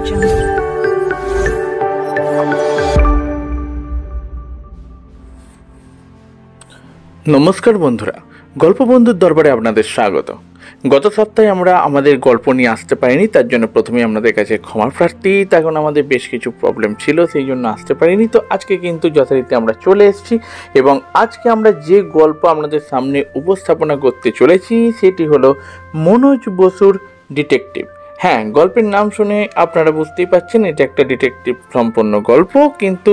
Jungle. নমস্কার বন্ধুরা, গল্প বন্ধুর দরবারে আপনাদের স্বাগত। গত সপ্তাহে আমরা আমাদের গল্প নিয়ে আসতে পারিনি, তার জন্য প্রথমে আপনাদের কাছে ক্ষমা প্রার্থী। তখন আমাদের বেশ কিছু প্রবলেম ছিল, সেই জন্য আসতে পারিনি। তো আজকে কিন্তু যথারীতি আমরা চলে এসেছি এবং আজকে আমরা যে গল্প আপনাদের সামনে উপস্থাপনা করতে চলেছি সেটি হলো মনোজ বসুর ডিটেকটিভ। হ্যাঁ, গল্পের নাম শুনে আপনারা বুঝতেই পারছেন এটা একটা ডিটেকটিভ সম্পন্ন গল্প, কিন্তু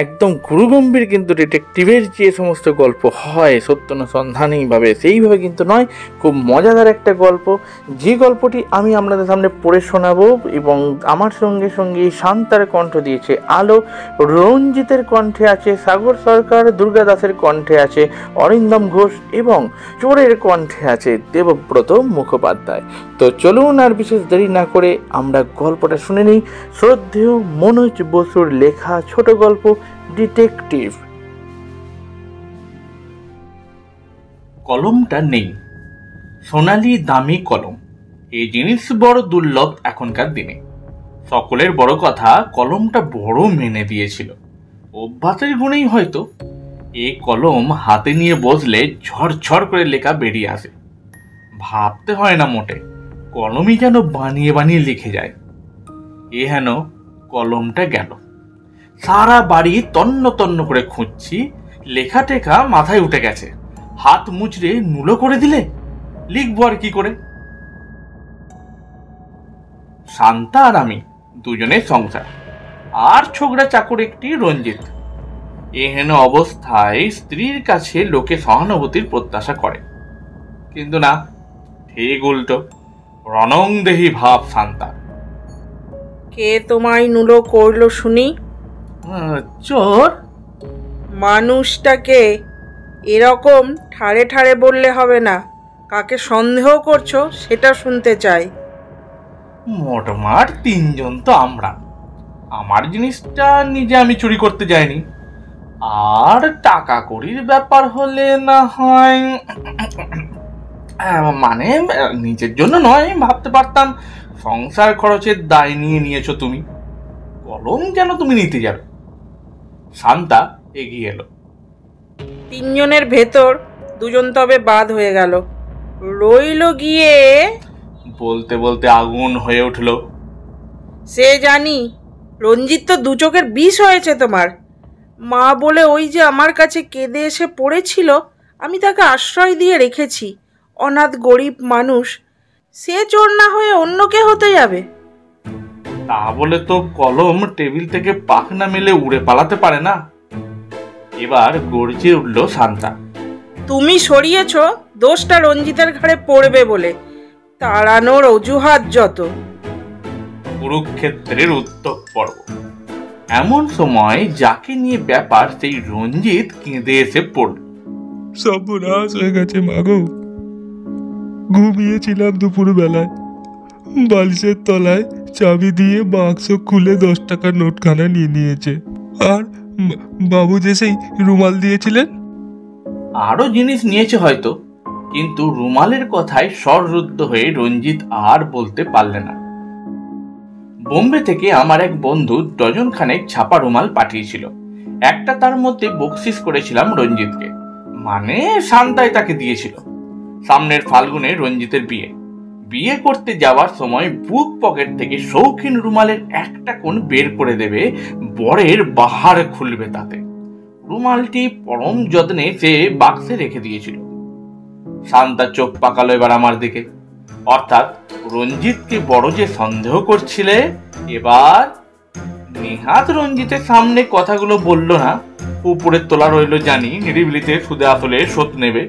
একদম গুরুগম্ভীর কিন্তু ডিটেকটিভের যে সমস্ত গল্প হয় সত্যানুসন্ধানীভাবে সেইভাবে কিন্তু নয়। খুব মজাদার একটা গল্প, যে গল্পটি আমি আপনাদের সামনে পড়ে শোনাবো এবং আমার সঙ্গে সঙ্গে শান্তার কণ্ঠ দিয়েছে আলো, রঞ্জিতের কণ্ঠে আছে সাগর সরকার, দুর্গা দাসের কণ্ঠে আছে অরিন্দম ঘোষ এবং চোরের কণ্ঠে আছে দেবব্রত মুখোপাধ্যায়। তো চলুন আর বিশেষ দেরি না করে আমরা গল্পটা শুনে নিই। শ্রদ্ধেয় মনোজ বসুর লেখা ছোট গল্প ডিটেকটিভ। কলমটা নেই, সোনালি দামি কলম। এই জিনিস বড় দুর্লভ এখনকার দিনে। সকলের বড় কথা, কলমটা বড় মেনে দিয়েছিল। অভ্যাসের গুণেই হয়তো এই কলম হাতে নিয়ে বসলে ঝরঝর করে লেখা বেরিয়ে আসে। ভাবতে হয় না মোটে, কলমই যেন বানিয়ে বানিয়ে লিখে যায়। এ হেন কলমটা গেল। সারা বাড়ি তন্ন তন্ন করে খুঁজছি, লেখা টেখা মাথায় উঠে গেছে। হাত মুচড়ে নুলো করে দিলে লিখবো আর কি করে? শান্তা আর আমি দুজনের সংসার, আর ছোকরা চাকর একটি রঞ্জিত। এহেন অবস্থায় স্ত্রীর কাছে লোকে সহানুভূতির প্রত্যাশা করে, কিন্তু না, ঠিক উল্টো। রণংদেহী ভাব শান্তা। কে তোমায় নুলো করলো শুনি? চোর। মানুষটাকে এরকম ঠাড়ে ঠাড়ে বললে হবে না। কাকে সন্দেহ করছো সেটা শুনতে চাই। মোটমাট তিনজন তো আমরা। আমার জিনিসটা নিজে আমি চুরি করতে যাইনি, আর টাকা কড়ির ব্যাপার হলে না হয়, মানে নিজের জন্য নয়, ভাবতে পারতাম সংসার খরচের দায় নিয়ে নিয়েছো তুমি। কলম কেন তুমি নিতে যাবে? শান্তা এগিয়ে এলো। তিনজনের ভেতর দুজন তবে বাদ হয়ে গেল, রইল গিয়ে। বলতে বলতে আগুন হয়ে উঠল। সে জানি, রঞ্জিত তো দু চোখের বিষ হয়েছে তোমার। মা বলে ওই যে আমার কাছে কেঁদে এসে পড়েছিল, আমি তাকে আশ্রয় দিয়ে রেখেছি। অনাথ গরিব মানুষ, সে চোর না হয়ে অন্য কে হতে যাবে? তা বলে তো কলম টেবিল থেকে পাখনা মেলে উড়ে পালাতে পারে না। এবার গর্জে উঠল শান্তা। তুমি সরিয়েছ দোষটা রঞ্জিতের ঘাড়ে পড়বে বলে, তাড়ানোর অজুহাত যত। কুরুক্ষেত্রের উত্তপ পর্ব। এমন সময় যাকে নিয়ে ব্যাপার সেই রঞ্জিত কেঁদে এসে পড়ল। সর্বনাশ হয়ে গেছে মাগো। ঘুমিয়েছিলাম দুপুর বেলায়, বালিশের তলায় চাবি দিয়ে বাক্স খুলে 10 টাকার নোটখানা নিয়ে নিয়েছে। আর বাবু যে সেই রুমাল দিয়েছিলেন, আরো জিনিস নিয়েছে হয়তো, কিন্তু রুমালের কথায় স্বররুদ্ধ হয়ে রঞ্জিত আর বলতে পারলে না। বোম্বে থেকে আমার এক বন্ধু ডজন খানেক ছাপা রুমাল পাঠিয়েছিল। একটা তার মধ্যে বকশিস করেছিলাম রঞ্জিতকে, মানে শান্তাই তাকে দিয়েছিল। সামনের ফাল্গুনে রঞ্জিতের বিয়ে। বিয়ে করতে যাওয়ার সময় বুক পকেট থেকে শৌখিন রুমালের একটা কোণ বের করে দেবে, বরের বাহার খুলবে তাতে। রুমালটি পরম যত্নে সে বাক্সে রেখে দিয়েছিল। শান্তা চোখ পাকালো এবার আমার দিকে। অর্থাৎ রঞ্জিতকে বড় যে সন্দেহ করছিলে, এবার নেহাত রঞ্জিতের সামনে কথাগুলো বলল না, উপরের তোলা রইল জানি, নিরিবিলিতে সুদে আসলে শোধ নেবে।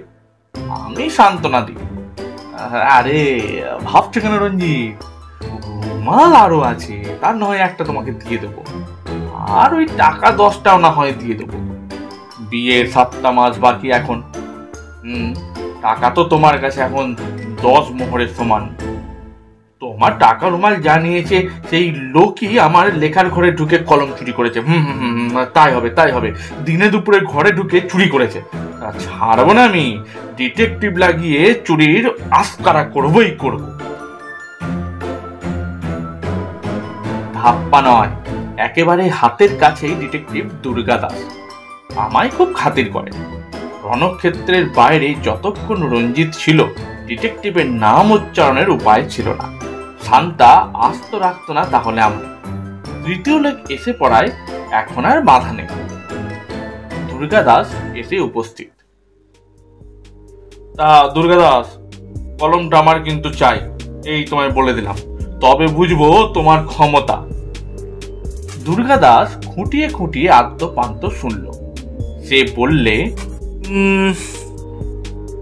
আমি সান্ত্বনা দিই, আরে ভাবছো কেন রঞ্জিত, রুমাল আরো আছে, তার নয় একটা তোমাকে দিয়ে দেবো, আর ওই টাকা 10টাও না হয় দিয়ে দেবো। বিয়ের 7টা মাস বাকি এখন। টাকা তো তোমার কাছে এখন 10 মোহরের সমান। তোমার টাকা রুমাল জানিয়েছে সেই লোকই আমার লেখার ঘরে ঢুকে কলম চুরি করেছে। তাই হবে তাই হবে, দিনে দুপুরে ঘরে ঢুকে চুরি করেছে। ছাড়বো না আমি, ডিটেকটিভ লাগিয়ে চুরির আস্কারা করবই করব। ধাপ্পা নয়, একেবারে হাতের কাছেই ডিটেকটিভ দুর্গা দাস। আমায় খুব খাতির করে। রণক্ষেত্রের বাইরে যতক্ষণ রঞ্জিত ছিল, ডিটেকটিভের নাম উচ্চারণের উপায় ছিল না। শান্তা আস্ত রাখতো না তাহলে আমি। তৃতীয় লোক এসে পড়ায় এখন আর বাধা নেই। দুর্গা দাস এসে উপস্থিত। তা দুর্গা দাস, কলমটা আমার কিন্তু চাই, এই তোমায় বলে দিলাম, তবে বুঝবো তোমার ক্ষমতা। দুর্গা দাস খুঁটিয়ে খুঁটিয়ে আদ্যপান্ত শুনল। সে বললে,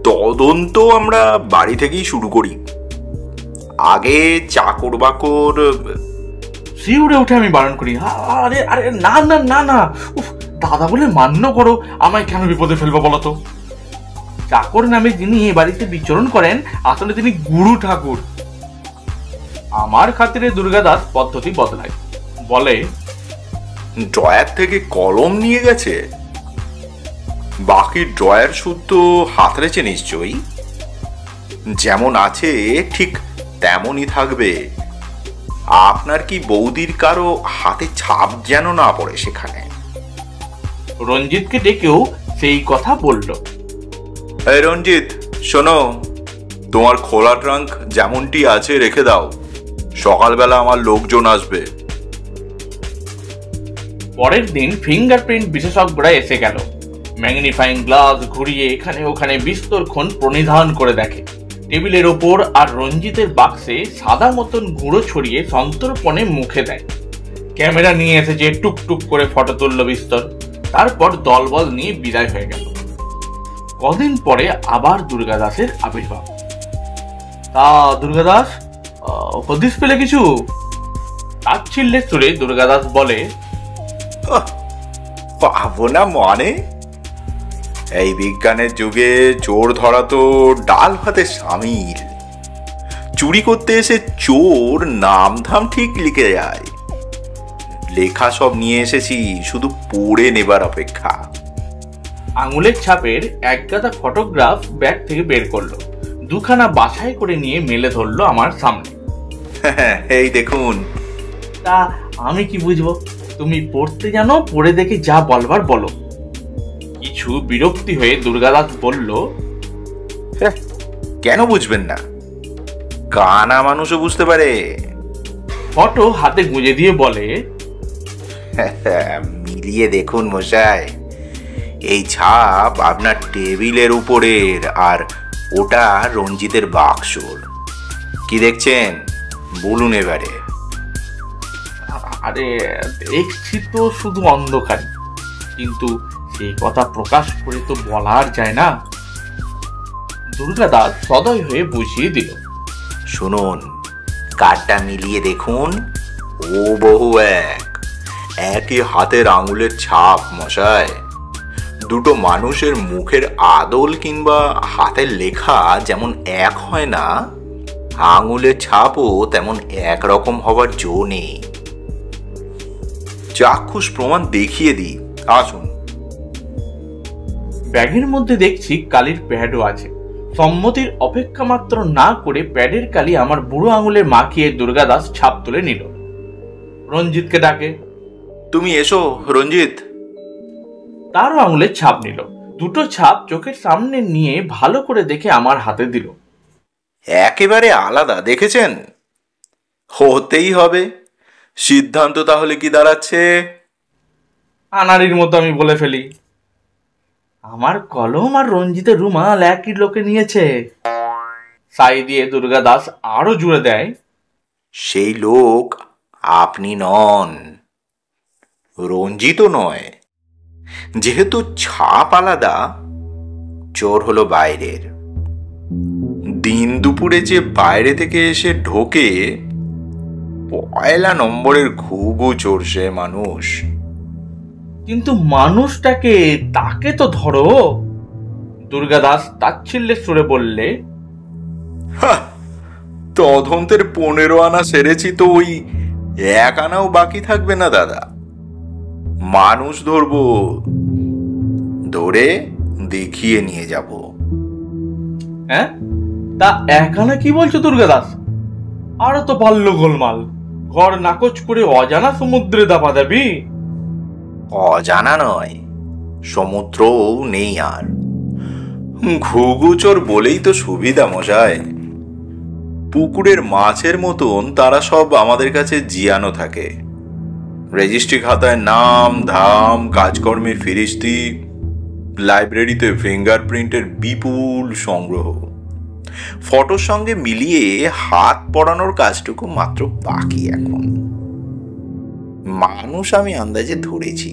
তদন্ত আমরা বাড়ি থেকেই শুরু করি। আগে চাকর বাকর। শিউরে উঠে আমি বারণ করি, আরে আরে না না না না, উফ, দাদা বলে মান্য করো, আমায় কেন বিপদে ফেলবো বলো তো। চাকর নামে যিনি এ বাড়িতে বিচরণ করেন, আসলে তিনি গুরু ঠাকুর। আমার খাতিরে দুর্গা দাস পদ্ধতি বদলায়, বলে, ড্রয়ার থেকে কলম নিয়ে গেছে? বাকি ড্রয়ার শুদ্ধ হাত রেখে নিশ্চয়ই। যেমন আছে ঠিক তেমনই থাকবে। আপনার কি বৌদির কারো হাতে ছাপ যেন না পড়ে সেখানে? রঞ্জিতকে ডেকেও সেই কথা বলল। এই রঞ্জিত, শোনো, তোমার খোলা ট্রাঙ্ক যেমনটি আছে রেখে দাও, সকালবেলা আমার লোকজন আসবে। পরের দিন ফিঙ্গারপ্রিন্ট বিশেষজ্ঞরা এসে গেল। ম্যাগনিফাইং গ্লাস ঘুরিয়ে এখানে ওখানে বিস্তরক্ষণ প্রণিধান করে দেখে। টেবিলের ওপর আর রঞ্জিতের বাক্সে সাদা মতন গুঁড়ো ছড়িয়ে সন্তর্পণে মুখে দেয়। ক্যামেরা নিয়ে এসেছে, টুকটুক করে ফটো তুলল বিস্তর। তারপর দলবল নিয়ে বিদায় হয়ে গেল। কদিন পরে আবার দুর্গা দাসের আবির্ভাব। তা দুর্গা দাস, হদিস পেলে কিছু? তাচ্ছিল্যের সুরে দুর্গা দাস বলে, পাবো না মানে? এই বিজ্ঞানের যুগে চোর ধরা তো ডাল ভাতে সামিল। চুরি করতে এসে চোর নাম ধাম ঠিক লিখে যায়। লেখা সব নিয়ে এসেছি, শুধু পড়ে নেবার অপেক্ষা। আঙুলের ছাপের এক গাদা ফটোগ্রাফ ব্যাগ থেকে বের করলো। দুখানা বাছাই করে নিয়ে মেলে ধরলো আমার সামনে। এই দেখুন। তা আমি কি বুঝবো? তুমি পড়তে জানো, পড়ে দেখে যা বলবার বলো। কিছু বিরক্তি হয়ে দুর্গাদাস বলল, কেন বুঝবেন না? কানা মানুষও বুঝতে পারে। ফটো হাতে গুঁজে দিয়ে বলে, মিলিয়ে দেখুন মশাই, এই ছাপ আপনার টেবিলের উপরের, আর ওটা রঞ্জিতের বাক্সর। কি দেখছেন বলুন এবারে। আরে দেখছি তো শুধু অন্ধকার, কিন্তু সেই কথা প্রকাশ করে তো বলার যায় না। দুর্গাদাস সদয় হয়ে বুঝিয়ে দিল, শুনুন, কার্ডটা মিলিয়ে দেখুন, ও বহু একই হাতের আঙুলের ছাপ মশাই। দুটো মানুষের মুখের আদল কিংবা হাতের লেখা যেমন এক হয় না, আঙুলের ছাপও তেমন একরকম হবার জো নেই। চাক্ষুষ প্রমাণ দেখিয়ে দিই, আসুন। ব্যাগের মধ্যে দেখছি কালির প্যাডও আছে। সম্মতির অপেক্ষা মাত্র না করে প্যাডের কালি আমার বুড়ো আঙুলে মাখিয়ে দুর্গাদাস ছাপ তুলে নিল। রঞ্জিতকে ডাকে, তুমি এসো রঞ্জিত। তারও আঙুলের ছাপ নিল। দুটো ছাপ চোখের সামনে নিয়ে ভালো করে দেখে আমার হাতে দিল। একেবারে আলাদা, দেখেছেন? হতেই হবে। সিদ্ধান্ত তাহলে কি দাঁড়াচ্ছে? আনাড়ির মতো আমি বলে ফেলি, আমার কলম আর রঞ্জিতের রুমাল একই লোকে নিয়েছে। সাই দিয়ে দুর্গাদাস আরো জুড়ে দেয়, সেই লোক আপনি নন, রঞ্জিতও নয়। যেহেতু ছাপ আলাদা, চোর হলো বাইরের। দিন দুপুরে যে বাইরে থেকে এসে ঢোকে, পয়লা নম্বরের ঘুঘু চোর সে মানুষ। কিন্তু মানুষটাকে, তাকে তো ধরো। দুর্গাদাস তাচ্ছিল্যের সুরে বললে, তদন্তের 15 আনা সেরেছি তো ওই 1 আনাও বাকি থাকবে না দাদা। মানুষ ধরবো, ধরে দেখিয়ে নিয়ে যাব। হ্যাঁ, তা 1 আনা কি বলছো দুর্গাদাস? আরো তো পারল গোলমাল। ঘর নাকচ করে অজানা সমুদ্রে দাপা দেবি? অজানা নয়, সমুদ্রও নেই আর। ঘুঘুচোর বলেই তো সুবিধা মশাই। পুকুরের মাছের মতন তারা সব আমাদের কাছে জিয়ানো থাকে। রেজিস্ট্রি খাতায় নাম ধাম, কাজকর্মের ফিরিস্তি, লাইব্রেরিতে ফিঙ্গারপ্রিন্টের বিপুল সংগ্রহ। ফটোর সঙ্গে মিলিয়ে হাত পড়ানোর কাজটুকু মাত্র বাকি এখন। মানুষ আমি আন্দাজে ধরেছি,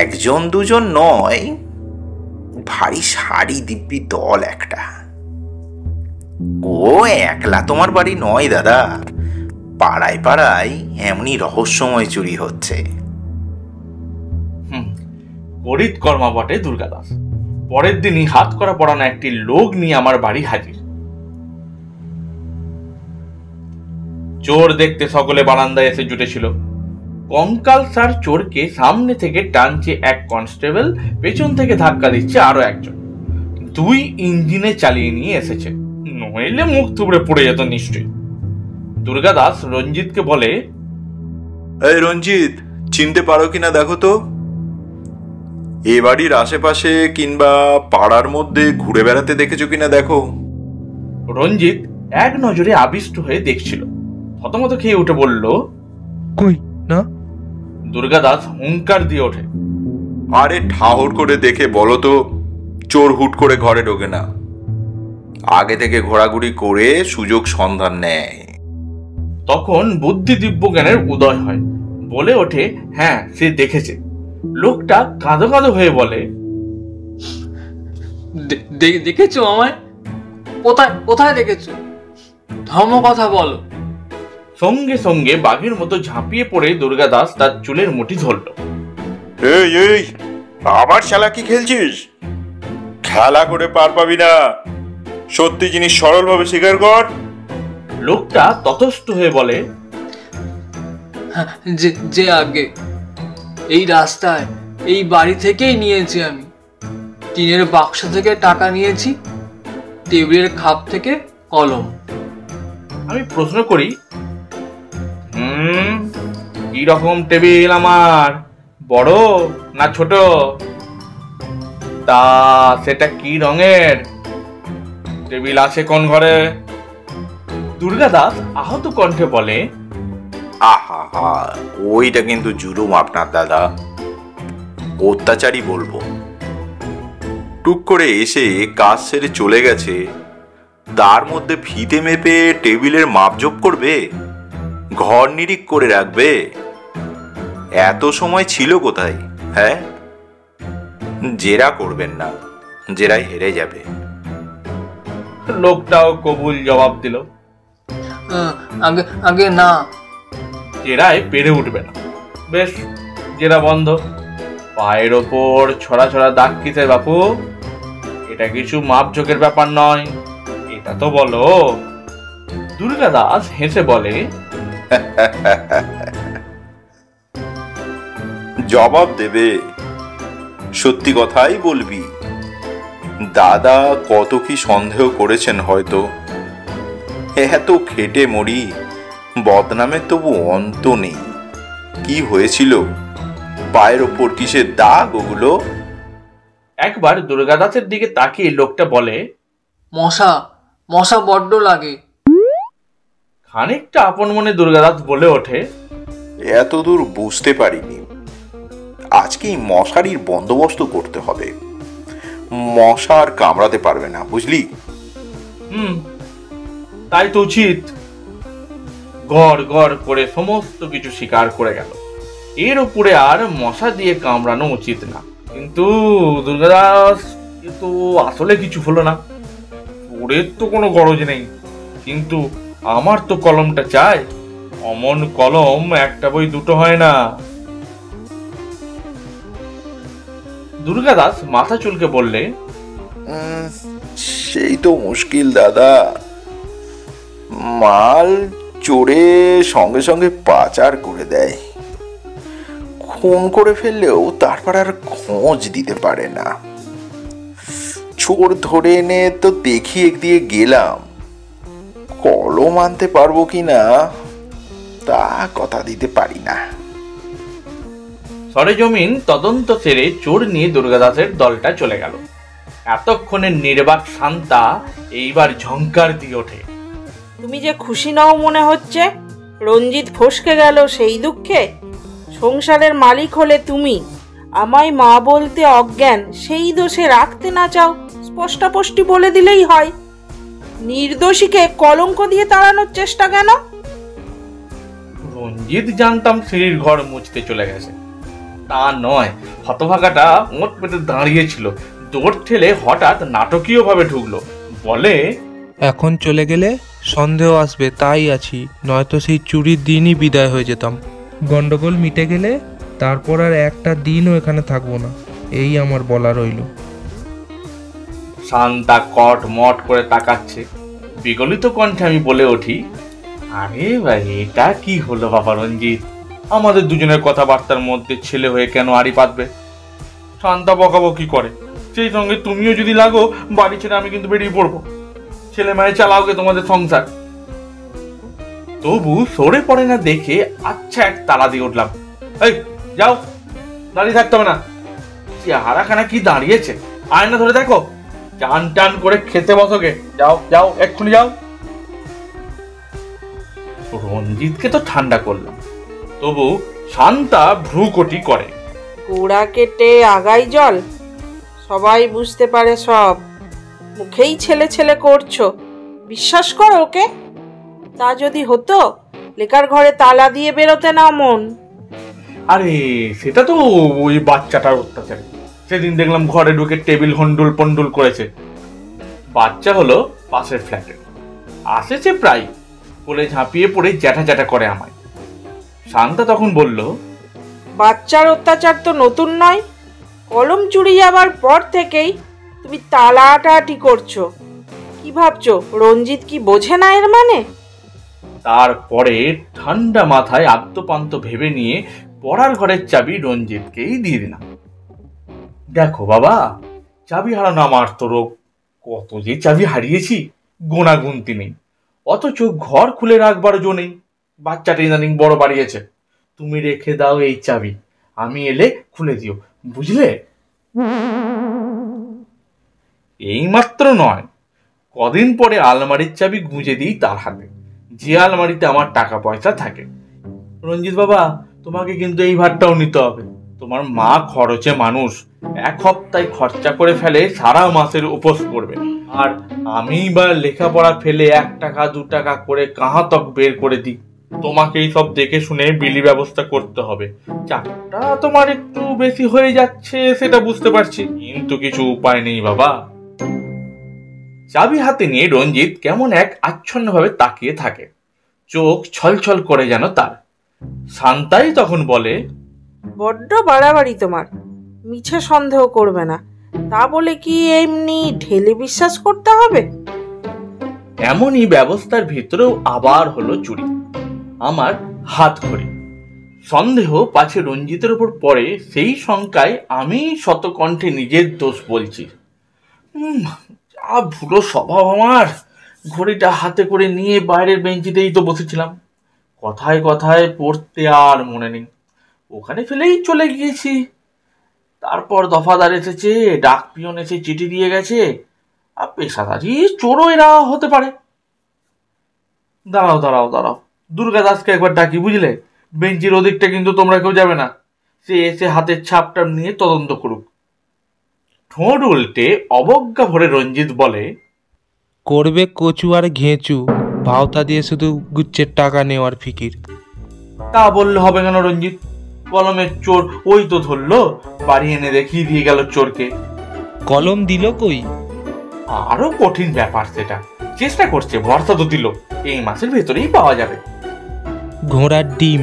একজন দুজন নয়, ভারী সারি দিব্যি দল একটা। ও একলা তোমার বাড়ি নয় দাদা, পাড়ায় পাড়ায় এমনি রহস্যময় চুরি হচ্ছে। গরিব কর্মা বটে দুর্গাদাস। পরের দিনই হাত করা পড়ানো একটি লোক নিয়ে আমার বাড়ি হাজির। চোর দেখতে সকলে বারান্দায় এসে জুটেছিল। কঙ্কাল সার চোরকে সামনে থেকে টানছে এক কনস্টেবল, পেছন থেকে ধাক্কা দিচ্ছে আরো একজন। দুই ইঞ্জিনে চালিয়ে নিয়ে এসেছে, নইলে মুখ থুবড়ে পড়ে যেত নিশ্চয়ই। দুর্গাদাস রঞ্জিতকে বলে, এই রঞ্জিত, চিনতে পারো কিনা দেখো তো। এ বাড়ির আশেপাশে কিংবা পাড়ার মধ্যে ঘুরে বেড়াতে দেখেছো কিনা দেখো। রঞ্জিত এক নজরে আবিষ্ট হয়ে দেখছিল, থতমত খেয়ে উঠে বলল, কই না। দুর্গাদাস হুঙ্কার দিয়ে ওঠে, আরে ঠাহর করে দেখে বলো তো, চোর হুট করে ঘরে ঢোকে না, আগে থেকে ঘোরাঘুরি করে সুযোগ সন্ধান নেয়। তখন বুদ্ধি দিব্য জ্ঞানের উদয় হয়, বলে ওঠে, হ্যাঁ সে দেখেছে। লোকটা কাঁদো কাঁদো হয়ে বলে, দেখেছো আমায়? কোথায় কোথায় দেখেছো? ধর্ম কথা বলো। সঙ্গে সঙ্গে বাঘের মতো ঝাঁপিয়ে পড়ে দুর্গাদাস তার চুলের মুঠি ধরল। এই এই, আবার শালা কি খেলছিস? খেলা করে পার পাবি না, সত্যি জিনিস সরলভাবে স্বীকার কর। লোকটা ততস্থ হয়ে বলে, যে আগে এই রাস্তায় এই বাড়ি থেকেই নিয়েছি আমি। টিনের বাক্স থেকে টাকা নিয়েছি, টেবিলের খাপ থেকে কলম। আমি প্রশ্ন করি, কি রকম টেবিল আমার, বড় না ছোট? তা সেটা কি রঙের? টেবিল আছে কোন ঘরে? দুর্গাদাস আহত কণ্ঠে বলে, আহা হা, ওইটা কিন্তু জুলুম আপনার দাদা, অত্যাচারই বলবো। টুক করে এসে কাজ সেরে চলে গেছে, তার মধ্যে ফিতে মেপে টেবিলের মাপজোপ করবে, ঘর নিরিখ করে রাখবে। এত সময় ছিল কোথায়? হ্যাঁ, জেরা করবেন না, জেরায় হেরে যাবে। লোকটাও কবুল জবাব দিল, আগে আগে না, জেরায় পেরে উঠবে না। বেশ, জেরা বন্ধ। পায়ের ওপর ছড়া ছড়া দাগ কিসের বাপু? এটা কিছু মাপঝোঁকের ব্যাপার নয়, এটা তো বলো। দুর্গাদাস হেসে বলে, জবাব দেবে, সত্যি কথাই বলবি। দাদা কত কি সন্দেহ করেছেন হয়তো। এত খেটে মরি, বদনামের তবু অন্ত নেই। কি হয়েছিল? পায়ের ওপর কিসের দাগ ওগুলো? একবার দুর্গাদাসের দিকে তাকিয়ে লোকটা বলে, মশা মশা বড্ড লাগে। খানিকটা আপন মনে দুর্গাদাস বলে ওঠে, এত দূর বুঝতে পারিনি। আজকেই মশারির বন্দোবস্ত করতে হবে, মশা আর কামড়াতে পারবে না, বুঝলি? তাই তো উচিত। গড় গড় করে সমস্ত কিছু স্বীকার করে গেল, এর উপরে আর মশা দিয়ে কামড়ানো উচিত না। কিন্তু দুর্গাদাস, এ তো আসলে কিছু হলো না। ওর তো কোনো গরজ নেই, কিন্তু আমার তো কলমটা চাই। অমন কলম একটা বই দুটো হয় না। দুর্গাদাস মাথা চুলকে বললে, সেই তো মুশকিল দাদা, মাল চোরে সঙ্গে সঙ্গে পাচার করে দেয়, খুন করে ফেললেও তারপর আর খোঁজ দিতে পারে না। চোর ধরে এনে তো দেখিয়ে দিয়ে গেলাম, কলম আনতে পারবো কিনা তা কথা দিতে পারি না। সরেজমিন তদন্ত সেরে চোর নিয়ে দুর্গাদাসের দলটা চলে গেল। এতক্ষণে নির্বাক শান্তা এইবার ঝংকার দিয়ে ওঠে। তুমি যে খুশি নও মনে হচ্ছে, রঞ্জিত ফসকে গেল সেই দুঃখে। সংসারের মালিক হলে তুমি, আমায় মা বলতে অজ্ঞান, সেই দোষে রাখতে না চাও, স্পষ্টাস্পষ্টি বলে দিলেই হয়। নির্দোষীকে কলঙ্ক দিয়ে তাড়ানোর চেষ্টা কেন? রঞ্জিত জানতাম সিঁড়ির ঘর মুছতে চলে গেছে, তা নয়। হতভাগাটা ওঁত পেতে দাঁড়িয়েছিল, দৌড় ঠেলে হঠাৎ নাটকীয় ভাবে ঢুকলো, বলে, এখন চলে গেলে সন্দেহ আসবে, তাই আছি, নয়তো সেই চুরির দিনই বিদায় হয়ে যেতাম। গন্ডগোল মিটে গেলে তারপর আর একটা দিনও এখানে থাকবো না, এই আমার বলা রইল। শান্তা কট মট করে তাকাচ্ছে। বিগলিত কণ্ঠে আমি বলে উঠি, আরে ভাই, এটা কি হলো বাবা রঞ্জিত? আমাদের দুজনের কথাবার্তার মধ্যে ছেলে হয়ে কেন আড়ি পাতবে? শান্তা বকাবকি করে, সেই সঙ্গে তুমিও যদি লাগো বাড়ি ছেড়ে আমি কিন্তু বেরিয়ে পড়বো। ছেলে মায়ে চালাওগে তোমাদের সংসার। তবু সরে পড়ে না দেখে আচ্ছা এক তালা দিয়ে উঠলাম, এই যাও, দাঁড়িয়ে থাকতে হবে না। চেহারাখানা কি দাঁড়িয়েছে, আয়না ধরে দেখো, টান টান করে খেতে বসোগে, যাও যাও, এক্ষুনি যাও। রঞ্জিতকে তো ঠান্ডা করলাম, তবু শান্তা ভ্রুকটি করে। গোড়া কেটে আগাই জল, সবাই বুঝতে পারে সব। মুখেই ছেলে ছেলে করছো, বিশ্বাস করো ওকে? তা যদি হতো লেখার ঘরে তালা দিয়ে বেরোতে না মন। আরে সেটা তো ওই বাচ্চাটার অত্যাচার। সেদিন দেখলাম ঘরে ঢুকে টেবিল হন্ডুল পন্ডুল করেছে। বাচ্চা হলো পাশের ফ্ল্যাটে, আসেছে প্রায়, কোলে ঝাঁপিয়ে পড়ে জ্যাঠা জ্যাঠা করে আমায়। শান্তা তখন বলল, বাচ্চার অত্যাচার তো নতুন নয়, কলম চুরি যাবার পর থেকেই তুমি তালা আটাআটি করছো। কি ভাবছো রঞ্জিত কি বোঝে না এর মানে? তারপরে ঠান্ডা মাথায় আদ্যপান্ত ভেবে নিয়ে পড়ার ঘরের চাবি রঞ্জিতকেই দিয়ে দিলাম। দেখো বাবা, চাবি হারানো আমার তো রোগ, কত যে চাবি হারিয়েছি গোনা গুনতি নেই, অথচ ঘর খুলে রাখবার জো নেই। বাচ্চাটা ইদানিং বড় বাড়িয়েছে, তুমি রেখে দাও এই চাবি, আমি এলে খুলে দিও, বুঝলে? এইমাত্র নয়, কদিন পরে আলমারির চাবি গুঁজে দিই তার হাতে, যে আলমারিতে আমার টাকা পয়সা থাকে। রঞ্জিত বাবা, তোমাকে কিন্তু এই ভারটাও নিতে হবে। তোমার মা খরচে মানুষ, এক সপ্তাহে খরচা করে ফেলে, সারা মাসের উপোস করবে। আর আমি বা লেখাপড়া ফেলে 1 টাকা 2 টাকা করে কাহা তক বের করে দিই। তোমাকেই সব দেখে শুনে বিলি ব্যবস্থা করতে হবে। চাপটা তোমার একটু বেশি হয়ে যাচ্ছে সেটা বুঝতে পারছি, কিন্তু কিছু উপায় নেই বাবা। চাবি হাতে নিয়ে রঞ্জিত কেমন এক আচ্ছন্ন ভাবে তাকিয়ে থাকে, চোখ ছলছল করে যেন তার। শান্তাই তখন বলে, বড্ড বাড়াবাড়ি তোমার, মিছে সন্দেহ করবে না, তা বলে কি এমনি ঢেলে বিশ্বাস করতে হবে? এমনই ব্যবস্থার ভিতরেও আবার হলো চুরি। আমার হাত ঘড়ি। সন্দেহ পাছে রঞ্জিতের উপর পড়ে, সেই শঙ্কায় আমি শতকণ্ঠে নিজের দোষ বলছি। যা ভুলো স্বভাব আমার। ঘড়িটা হাতে করে নিয়ে বাইরের বেঞ্চিতেই তো বসেছিলাম, কথায় কথায় পড়তে আর মনে নেই, ওখানে ফেলেই চলে গিয়েছি। তারপর দফাদার এসেছে, ডাক পিয়ন এসে চিঠি দিয়ে গেছে, আর পেশাদারি চোরও এরা হতে পারে। দাঁড়াও দাঁড়াও দাঁড়াও, দুর্গা দাসকে একবার ডাকি, বুঝলে? বেঞ্চির ওদিকটা কিন্তু তোমরা কেউ যাবে না, সে এসে হাতের ছাপটা নিয়ে তদন্ত করুক। ঠোঁট উল্টে অবজ্ঞা ভরে রঞ্জিত বলে, করবে কচু আর ঘেঁচু, ভাওতা দিয়ে শুধু গুচ্ছের টাকা নেওয়ার ফিকির। তা বললে হবে কেন রঞ্জিত? কলমের চোর ওই তো ধরলো, বাড়ি এনে দেখিয়ে দিয়ে গেল চোরকে। কলম দিল কই? আরো কঠিন ব্যাপার সেটা, চেষ্টা করছে, ভরসা তো দিল এই মাসের ভেতরেই পাওয়া যাবে। ঘোড়ার ডিম।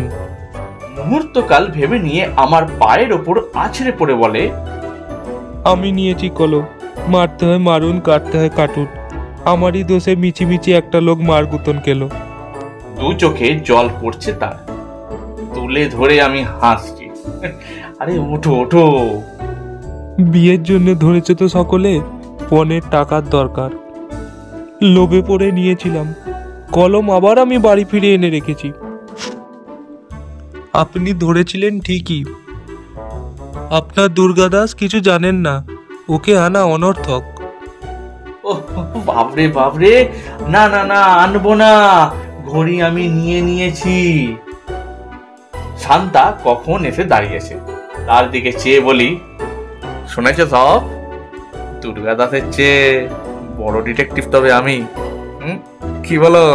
মুহূর্তকাল ভেবে নিয়ে আমার পায়ের ওপর আছড়ে পড়ে বলে, আমি নিয়েছি কলম, মারতে হয় মারুন, কাটতে হয় কাটুন, আমারই দোষে মিচিমিচি একটা লোক মারগুতন খেলো। দু চোখে জল পড়ছে তার, তুলে ধরে আমি হাসছি। আরে ওঠো ওঠো। বিয়ের জন্য ধরেছে তো সকলে, পণের টাকার দরকার, লোভে পড়ে নিয়েছিলাম, কলম আবার আমি বাড়ি ফিরে এনে রেখেছি। আপনি ধরেছিলেন ঠিকই। আপনার দুর্গাদাস কিছু জানেন না, ওকে আনা অনর্থক। ও বাবরে বাবরে, না না না, আনবো না, ঘড়ি আমি নিয়ে নিয়েছি। শান্তা কখন এসে দাঁড়িয়েছে, তার দিকে চেয়ে বলি, শুনেছ সব? দুর্গা দাসের চেয়ে বড় ডিটেকটিভ তবে আমি। কি বলো?